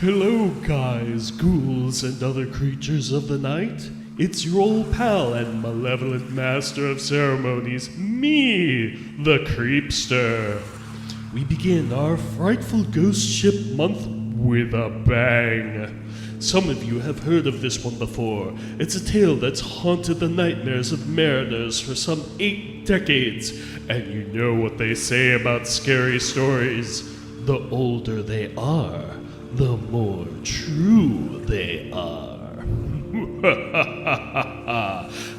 Hello, guys, ghouls, and other creatures of the night. It's your old pal and malevolent master of ceremonies, me, the Creepster. We begin our frightful ghost ship month with a bang. Some of you have heard of this one before. It's a tale that's haunted the nightmares of mariners for some 8 decades. And you know what they say about scary stories. The older they are, the more true they are.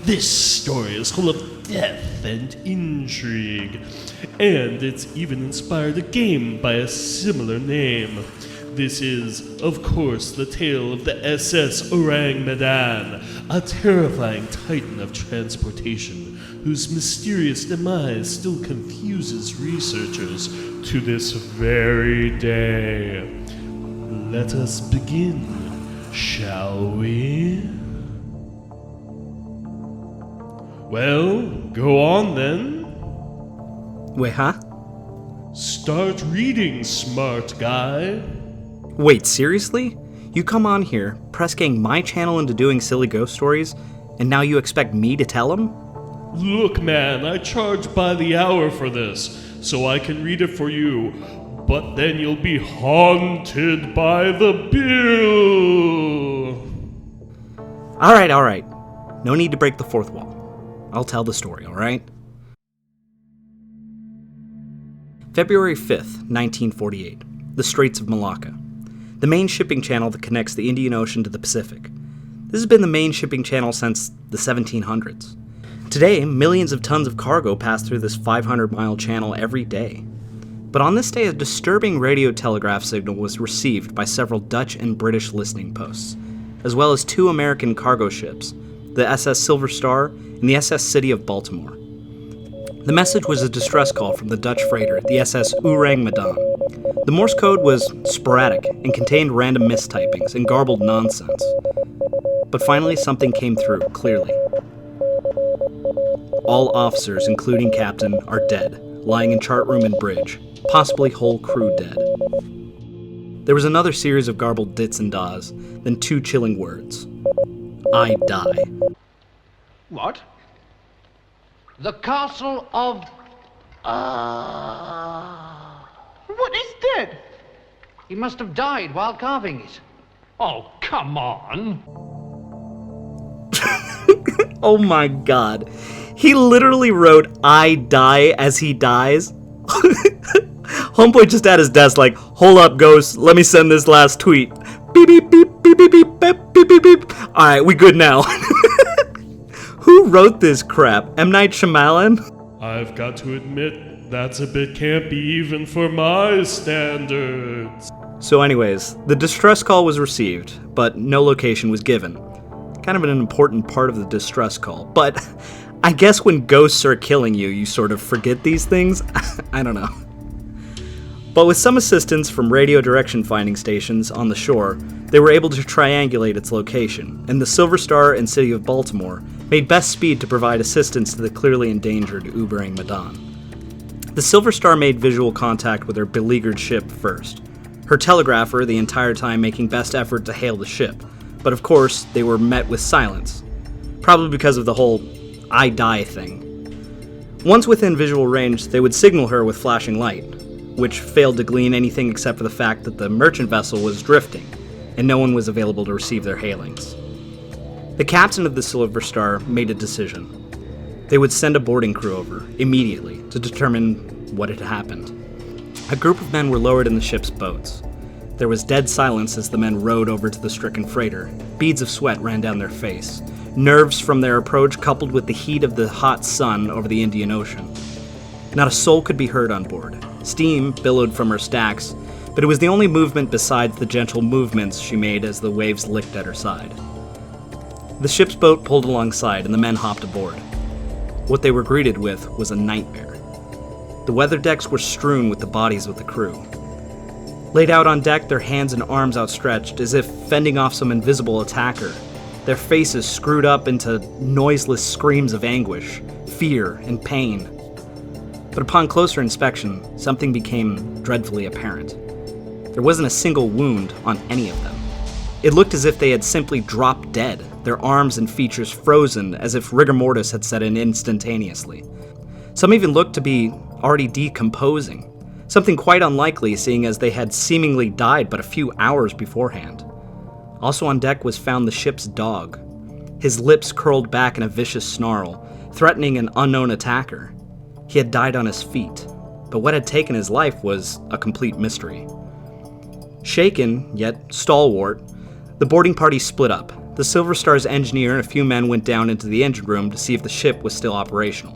This story is full of death and intrigue, and it's even inspired a game by a similar name. This is, of course, the tale of the SS Ourang Medan, a terrifying titan of transportation whose mysterious demise still confuses researchers to this very day. Let us begin, shall we? Well, go on then. Wait, huh? Start reading, smart guy. Wait, seriously? You come on here, press gang my channel into doing silly ghost stories, and now you expect me to tell them? Look, man, I charge by the hour for this, so I can read it for you. But then you'll be haunted by the bill. Alright. No need to break the fourth wall. I'll tell the story, alright? February 5th, 1948. The Straits of Malacca. The main shipping channel that connects the Indian Ocean to the Pacific. This has been the main shipping channel since the 1700s. Today, millions of tons of cargo pass through this 500-mile channel every day. But on this day, a disturbing radio telegraph signal was received by several Dutch and British listening posts, as well as 2 American cargo ships, the SS Silver Star and the SS City of Baltimore. The message was a distress call from the Dutch freighter, the SS Ourang Medan. The Morse code was sporadic and contained random mistypings and garbled nonsense. But finally, something came through, clearly. All officers, including captain, are dead, lying in chart room and bridge, possibly whole crew dead. There was another series of garbled dits and dahs, then 2 chilling words. I die. What? The castle of... What is dead? He must have died while carving it. Oh, come on. Oh my god. He literally wrote, I die as he dies. Homeboy just at his desk like, hold up, ghost, let me send this last tweet. Beep, beep, beep, beep, beep, beep, beep, beep, beep, beep. Alright, we good now. Who wrote this crap? M. Night Shyamalan? I've got to admit, that's a bit campy even for my standards. So anyways, the distress call was received, but no location was given. Kind of an important part of the distress call, but I guess when ghosts are killing you, you sort of forget these things. I don't know. But with some assistance from radio direction finding stations on the shore, they were able to triangulate its location, and the Silver Star and City of Baltimore made best speed to provide assistance to the clearly endangered Ourang Medan. The Silver Star made visual contact with her beleaguered ship first, her telegrapher the entire time making best effort to hail the ship, but of course they were met with silence, probably because of the whole I die thing. Once within visual range, they would signal her with flashing light, which failed to glean anything except for the fact that the merchant vessel was drifting, and no one was available to receive their hailings. The captain of the Silver Star made a decision. They would send a boarding crew over, immediately, to determine what had happened. A group of men were lowered in the ship's boats. There was dead silence as the men rowed over to the stricken freighter. Beads of sweat ran down their face, nerves from their approach coupled with the heat of the hot sun over the Indian Ocean. Not a soul could be heard on board. Steam billowed from her stacks, but it was the only movement besides the gentle movements she made as the waves licked at her side. The ship's boat pulled alongside and the men hopped aboard. What they were greeted with was a nightmare. The weather decks were strewn with the bodies of the crew. Laid out on deck, their hands and arms outstretched as if fending off some invisible attacker, their faces screwed up into noiseless screams of anguish, fear, and pain. But upon closer inspection, something became dreadfully apparent. There wasn't a single wound on any of them. It looked as if they had simply dropped dead, their arms and features frozen as if rigor mortis had set in instantaneously. Some even looked to be already decomposing, something quite unlikely seeing as they had seemingly died but a few hours beforehand. Also on deck was found the ship's dog, his lips curled back in a vicious snarl, threatening an unknown attacker. He had died on his feet, but what had taken his life was a complete mystery. Shaken, yet stalwart, the boarding party split up. The Silver Star's engineer and a few men went down into the engine room to see if the ship was still operational,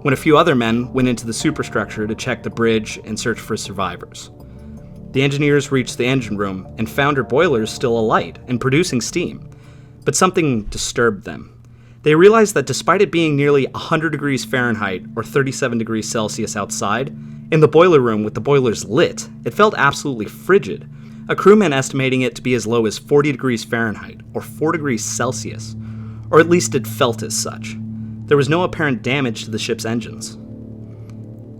when a few other men went into the superstructure to check the bridge and search for survivors. The engineers reached the engine room and found her boilers still alight and producing steam, but something disturbed them. They realized that despite it being nearly 100 degrees Fahrenheit or 37 degrees Celsius outside, in the boiler room with the boilers lit, it felt absolutely frigid, a crewman estimating it to be as low as 40 degrees Fahrenheit or 4 degrees Celsius, or at least it felt as such. There was no apparent damage to the ship's engines.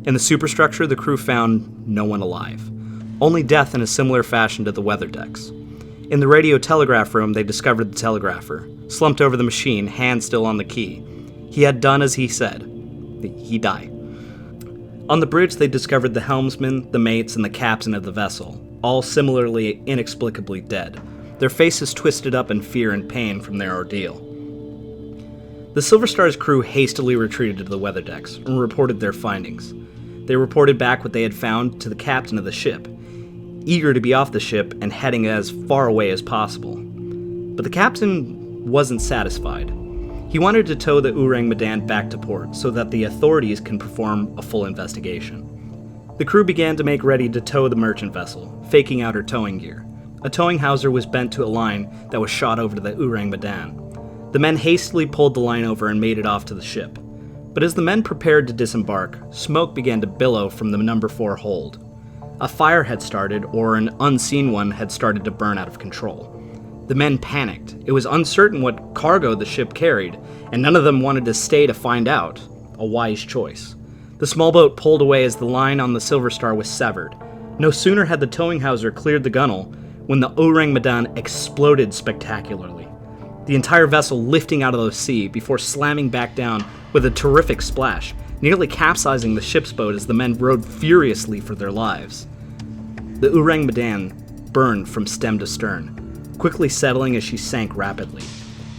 In the superstructure, the crew found no one alive, only death in a similar fashion to the weather decks. In the radio telegraph room, they discovered the telegrapher, slumped over the machine, hand still on the key. He had done as he said. He died. On the bridge, they discovered the helmsman, the mates, and the captain of the vessel, all similarly inexplicably dead, their faces twisted up in fear and pain from their ordeal. The Silver Star's crew hastily retreated to the weather decks and reported their findings. They reported back what they had found to the captain of the ship, eager to be off the ship and heading as far away as possible. But the captain wasn't satisfied. He wanted to tow the Ourang Medan back to port so that the authorities can perform a full investigation. The crew began to make ready to tow the merchant vessel, faking out her towing gear. A towing hawser was bent to a line that was shot over to the Ourang Medan. The men hastily pulled the line over and made it off to the ship. But as the men prepared to disembark, smoke began to billow from the number 4 hold. A fire had started, or an unseen one had started to burn out of control. The men panicked. It was uncertain what cargo the ship carried, and none of them wanted to stay to find out. A wise choice. The small boat pulled away as the line on the Silver Star was severed. No sooner had the towing hawser cleared the gunwale when the Ourang Medan exploded spectacularly, the entire vessel lifting out of the sea before slamming back down with a terrific splash, nearly capsizing the ship's boat as the men rowed furiously for their lives. The Ourang Medan burned from stem to stern, quickly settling as she sank rapidly.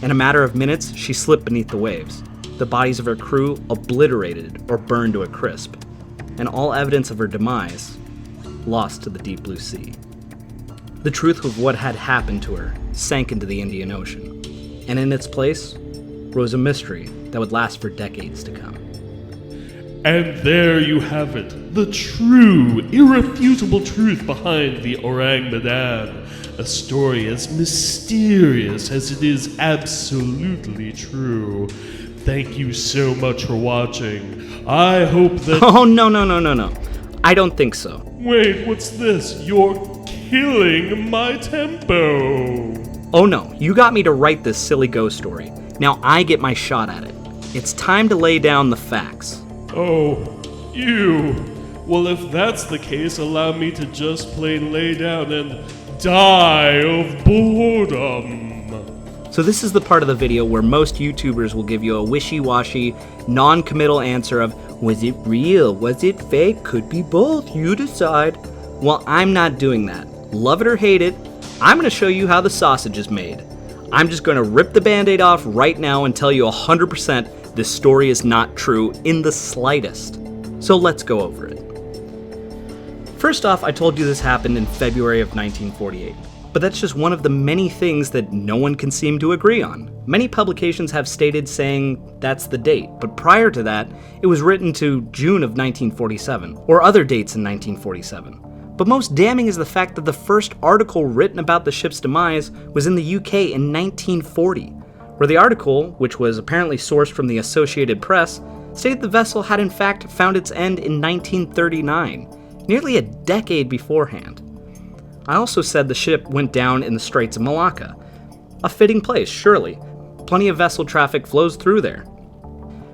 In a matter of minutes, she slipped beneath the waves, the bodies of her crew obliterated or burned to a crisp, and all evidence of her demise lost to the deep blue sea. The truth of what had happened to her sank into the Indian Ocean, and in its place rose a mystery that would last for decades to come. And there you have it, the true, irrefutable truth behind the Ourang Medan. A story as mysterious as it is absolutely true. Thank you so much for watching. I hope that... Oh, no. I don't think so. Wait, what's this? You're killing my tempo. Oh no, you got me to write this silly ghost story. Now I get my shot at it. It's time to lay down the facts. Oh, you. Well, if that's the case, allow me to just plain lay down and die of boredom. So this is the part of the video where most YouTubers will give you a wishy-washy, non-committal answer of, was it real? Was it fake? Could be both. You decide. Well, I'm not doing that. Love it or hate it, I'm going to show you how the sausage is made. I'm just going to rip the band-aid off right now and tell you 100% this story is not true in the slightest. So let's go over it. First off, I told you this happened in February of 1948. But that's just one of the many things that no one can seem to agree on. Many publications have stated saying that's the date, but prior to that, it was written to June of 1947, or other dates in 1947. But most damning is the fact that the first article written about the ship's demise was in the UK in 1940, where the article, which was apparently sourced from the Associated Press, stated the vessel had in fact found its end in 1939, nearly a decade beforehand. I also said the ship went down in the Straits of Malacca. A fitting place, surely. Plenty of vessel traffic flows through there.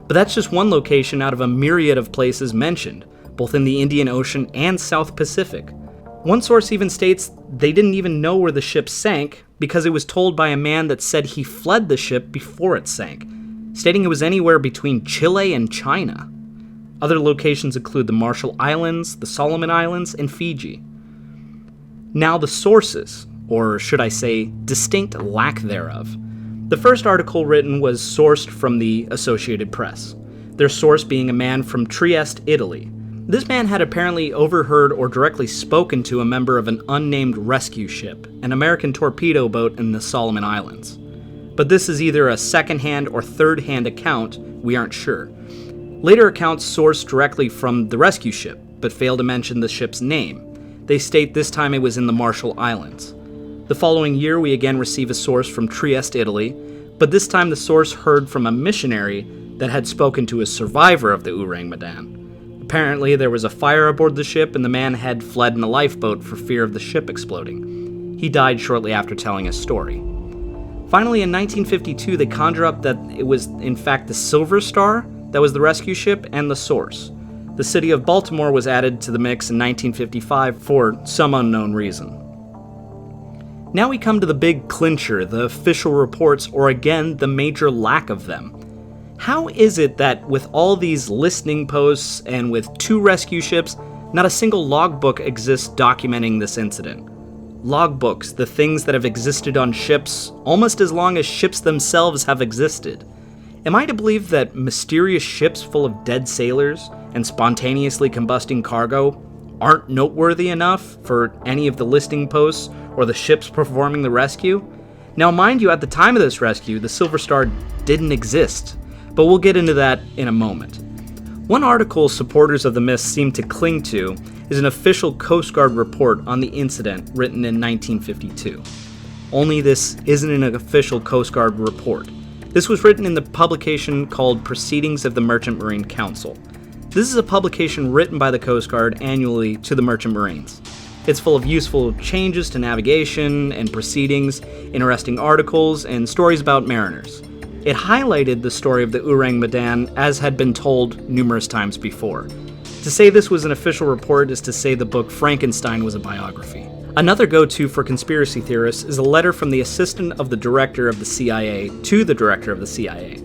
But that's just one location out of a myriad of places mentioned, both in the Indian Ocean and South Pacific. One source even states they didn't even know where the ship sank because it was told by a man that said he fled the ship before it sank, stating it was anywhere between Chile and China. Other locations include the Marshall Islands, the Solomon Islands, and Fiji. Now the sources, or should I say, distinct lack thereof. The first article written was sourced from the Associated Press, their source being a man from Trieste, Italy. This man had apparently overheard or directly spoken to a member of an unnamed rescue ship, an American torpedo boat in the Solomon Islands. But this is either a second-hand or third-hand account, we aren't sure. Later accounts sourced directly from the rescue ship, but fail to mention the ship's name. They state this time it was in the Marshall Islands. The following year we again receive a source from Trieste, Italy, but this time the source heard from a missionary that had spoken to a survivor of the Ourang Medan. Apparently, there was a fire aboard the ship and the man had fled in a lifeboat for fear of the ship exploding. He died shortly after telling his story. Finally, in 1952, they conjure up that it was, in fact, the Silver Star that was the rescue ship and the source. The city of Baltimore was added to the mix in 1955 for some unknown reason. Now we come to the big clincher, the official reports, or again, the major lack of them. How is it that with all these listening posts and with 2 rescue ships, not a single logbook exists documenting this incident? Logbooks, the things that have existed on ships almost as long as ships themselves have existed. Am I to believe that mysterious ships full of dead sailors and spontaneously combusting cargo aren't noteworthy enough for any of the listing posts or the ships performing the rescue? Now mind you, at the time of this rescue, the Silver Star didn't exist, but we'll get into that in a moment. One article supporters of the myth seem to cling to is an official Coast Guard report on the incident written in 1952. Only this isn't an official Coast Guard report. This was written in the publication called Proceedings of the Merchant Marine Council. This is a publication written by the Coast Guard annually to the Merchant Marines. It's full of useful changes to navigation and proceedings, interesting articles, and stories about mariners. It highlighted the story of the Ourang Medan as had been told numerous times before. To say this was an official report is to say the book Frankenstein was a biography. Another go-to for conspiracy theorists is a letter from the assistant of the director of the CIA to the director of the CIA.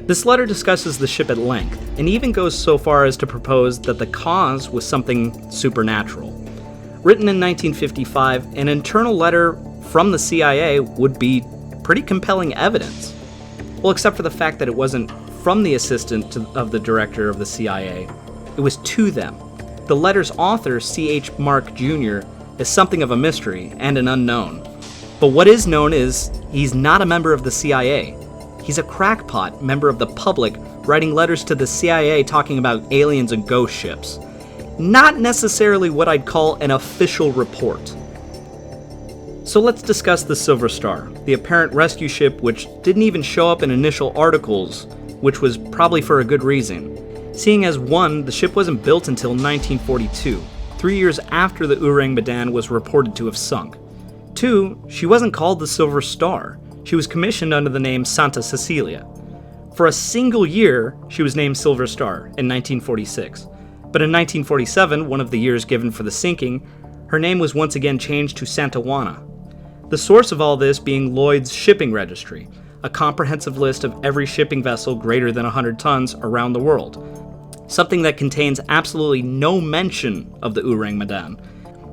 This letter discusses the ship at length, and even goes so far as to propose that the cause was something supernatural. Written in 1955, an internal letter from the CIA would be pretty compelling evidence. Well, except for the fact that it wasn't from the assistant of the director of the CIA, it was to them. The letter's author, C.H. Mark Jr., is something of a mystery and an unknown. But what is known is he's not a member of the CIA. He's a crackpot member of the public writing letters to the CIA talking about aliens and ghost ships. Not necessarily what I'd call an official report. So let's discuss the Silver Star, the apparent rescue ship which didn't even show up in initial articles, which was probably for a good reason. Seeing as 1, the ship wasn't built until 1942, 3 years after the Ourang Medan was reported to have sunk. 2, she wasn't called the Silver Star. She was commissioned under the name Santa Cecilia. For a single year, she was named Silver Star in 1946. But in 1947, one of the years given for the sinking, her name was once again changed to Santa Juana. The source of all this being Lloyd's shipping registry, a comprehensive list of every shipping vessel greater than 100 tons around the world. Something that contains absolutely no mention of the Ourang Medan.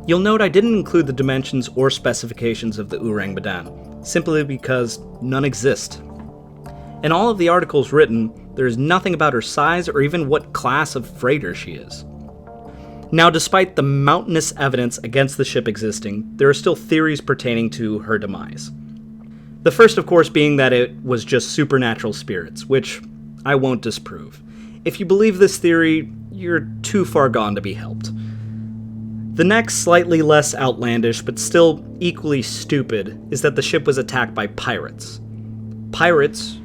You'll note I didn't include the dimensions or specifications of the Ourang Medan, simply because none exist. In all of the articles written, there is nothing about her size or even what class of freighter she is. Now, despite the mountainous evidence against the ship existing, there are still theories pertaining to her demise. The first, of course, being that it was just supernatural spirits, which I won't disprove. If you believe this theory, you're too far gone to be helped. The next, slightly less outlandish, but still equally stupid, is that the ship was attacked by pirates. Pirates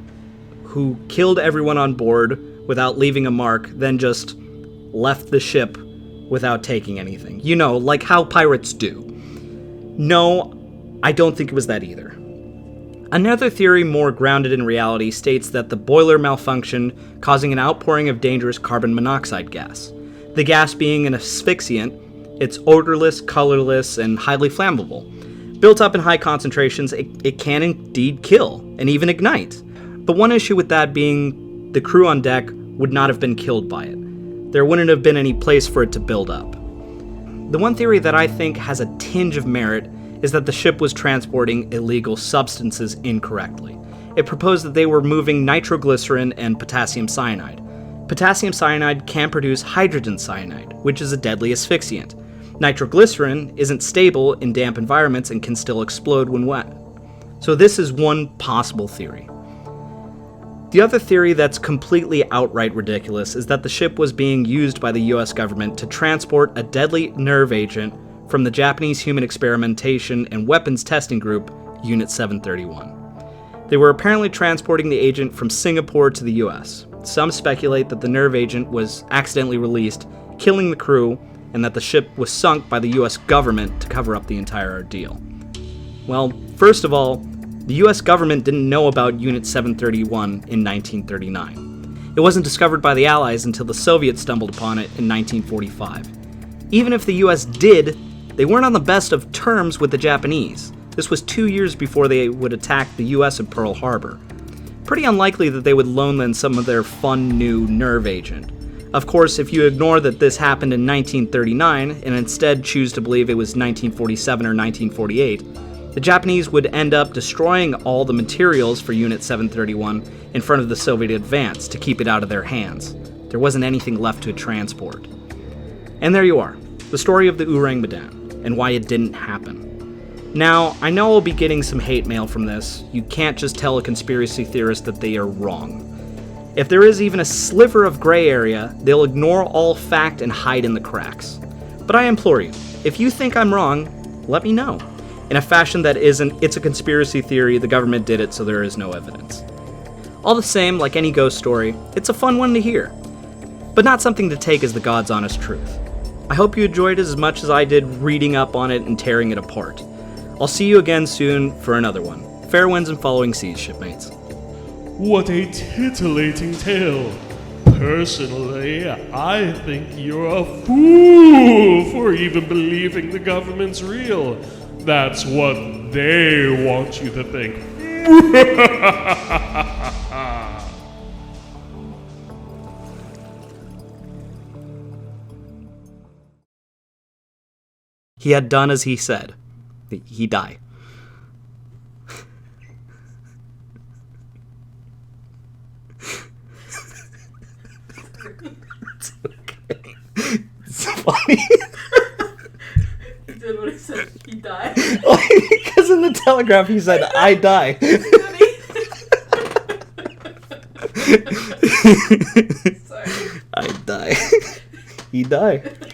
who killed everyone on board without leaving a mark, then just left the ship without taking anything. You know, like how pirates do. No, I don't think it was that either. Another theory, more grounded in reality, states that the boiler malfunctioned, causing an outpouring of dangerous carbon monoxide gas. The gas being an asphyxiant, It's odorless, colorless, and highly flammable. Built up in high concentrations, it can indeed kill, and even ignite. The one issue with that being the crew on deck would not have been killed by it. There wouldn't have been any place for it to build up. The one theory that I think has a tinge of merit is that the ship was transporting illegal substances incorrectly. It proposed that they were moving nitroglycerin and potassium cyanide. Potassium cyanide can produce hydrogen cyanide, which is a deadly asphyxiant. Nitroglycerin isn't stable in damp environments and can still explode when wet. So this is one possible theory. The other theory that's completely outright ridiculous is that the ship was being used by the US government to transport a deadly nerve agent from the Japanese Human Experimentation and Weapons Testing Group, Unit 731. They were apparently transporting the agent from Singapore to the US. Some speculate that the nerve agent was accidentally released, killing the crew, and that the ship was sunk by the US government to cover up the entire ordeal. Well, first of all, the US government didn't know about Unit 731 in 1939. It wasn't discovered by the Allies until the Soviets stumbled upon it in 1945. Even if the US did, they weren't on the best of terms with the Japanese. This was 2 years before they would attack the US at Pearl Harbor. Pretty unlikely that they would loan them some of their fun new nerve agent. Of course, if you ignore that this happened in 1939 and instead choose to believe it was 1947 or 1948, the Japanese would end up destroying all the materials for Unit 731 in front of the Soviet advance to keep it out of their hands. There wasn't anything left to transport. And there you are, the story of the Ourang Medan, and why it didn't happen. Now, I know I'll be getting some hate mail from this. You can't just tell a conspiracy theorist that they are wrong. If there is even a sliver of gray area, they'll ignore all fact and hide in the cracks. But I implore you, if you think I'm wrong, let me know. In a fashion that isn't, it's a conspiracy theory, the government did it, so there is no evidence. All the same, like any ghost story, it's a fun one to hear, but not something to take as the God's honest truth. I hope you enjoyed it as much as I did reading up on it and tearing it apart. I'll see you again soon for another one. Fair winds and following seas, shipmates. What a titillating tale. Personally, I think you're a fool for even believing the government's real. That's what they want you to think. He had done as he said. He died. It's okay. It's funny. He did what he said. He died. Because in the Telegraph he said, I die. Sorry. I die. He died.